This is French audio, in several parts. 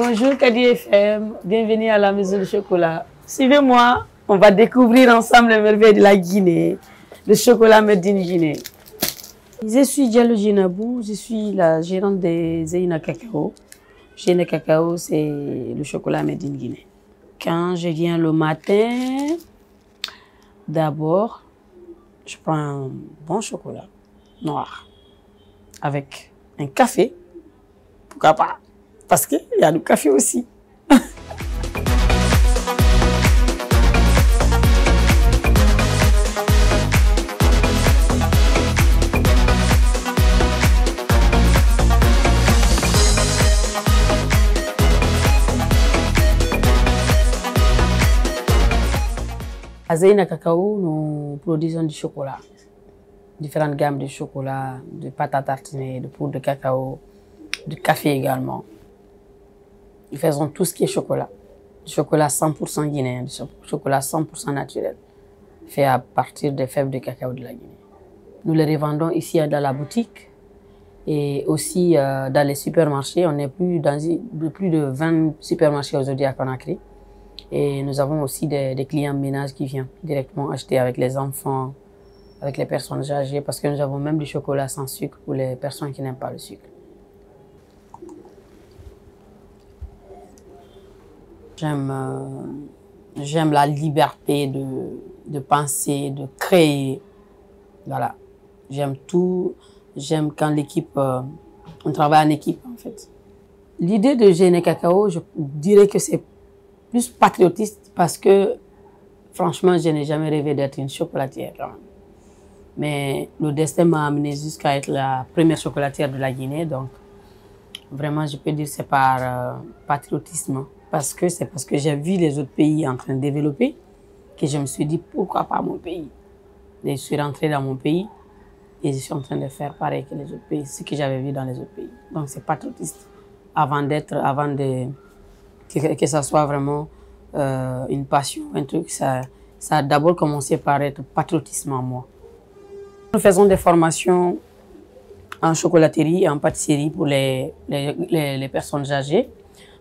Bonjour Kadi FM, bienvenue à la Maison du Chocolat. Suivez-moi, on va découvrir ensemble les merveilles de la Guinée, le chocolat made in Guinée. Je suis Diallo Jinabou, je suis la gérante de Zeyna Cacao. Zeyna Cacao, c'est le chocolat made in Guinée. Quand je viens le matin, d'abord, je prends un bon chocolat noir avec un café. Pourquoi pas? Parce qu'il y a du café aussi. À Zeyna Cacao, nous produisons du chocolat. Différentes gammes de chocolat, de pâte à tartiner, de poudre de cacao, de café également. Nous faisons tout ce qui est chocolat. Du chocolat 100% guinéen, du chocolat 100% naturel, fait à partir des fèves de cacao de la Guinée. Nous les revendons ici dans la boutique et aussi dans les supermarchés. On est plus de 20 supermarchés aujourd'hui à Conakry. Et nous avons aussi des clients ménages qui viennent directement acheter avec les enfants, avec les personnes âgées, parce que nous avons même du chocolat sans sucre pour les personnes qui n'aiment pas le sucre. J'aime la liberté de penser, de créer. Voilà. J'aime tout. J'aime quand on travaille en équipe en fait. L'idée de Zeyna Cacao, je dirais que c'est plus patriotiste parce que franchement, je n'ai jamais rêvé d'être une chocolatière quand même. Mais le destin m'a amené jusqu'à être la première chocolatière de la Guinée. Donc vraiment, je peux dire que c'est par patriotisme. Parce que j'ai vu les autres pays en train de développer que je me suis dit pourquoi pas mon pays. Et je suis rentrée dans mon pays et je suis en train de faire pareil que les autres pays, ce que j'avais vu dans les autres pays. Donc c'est patriotiste que ça soit vraiment une passion, un truc. Ça a d'abord commencé par être patriotisme en moi. Nous faisons des formations en chocolaterie et en pâtisserie pour les personnes âgées.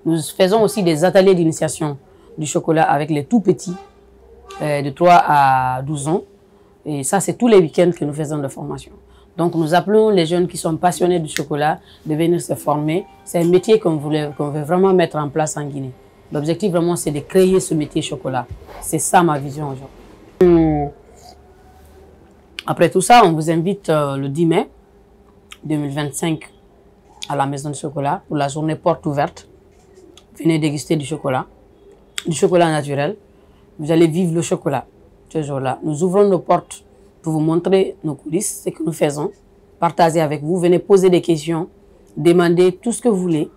Nous faisons aussi des ateliers d'initiation du chocolat avec les tout petits, de 3 à 12 ans. Et ça, c'est tous les week-ends que nous faisons de formation. Donc, nous appelons les jeunes qui sont passionnés du chocolat de venir se former. C'est un métier qu'on veut vraiment mettre en place en Guinée. L'objectif, vraiment, c'est de créer ce métier chocolat. C'est ça ma vision aujourd'hui. Après tout ça, on vous invite le 10 mai 2025 à la Maison du Chocolat pour la journée porte ouverte. Venez déguster du chocolat naturel. Vous allez vivre le chocolat ce jour-là. Nous ouvrons nos portes pour vous montrer nos coulisses, ce que nous faisons, partager avec vous. Venez poser des questions, demander tout ce que vous voulez.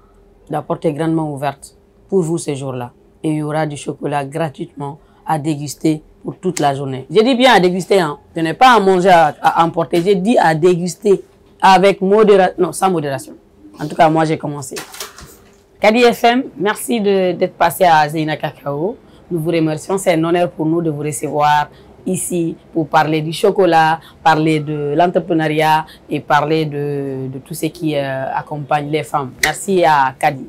La porte est grandement ouverte pour vous ce jour-là. Et il y aura du chocolat gratuitement à déguster pour toute la journée. J'ai dit bien à déguster, hein. Ce n'est pas à manger, à emporter. J'ai dit à déguster avec modération. Non, sans modération. En tout cas, moi, j'ai commencé. Kadi FM, merci d'être passé à Zeyna Cacao. Nous vous remercions. C'est un honneur pour nous de vous recevoir ici pour parler du chocolat, parler de l'entrepreneuriat et parler de tout ce qui accompagne les femmes. Merci à Kadi.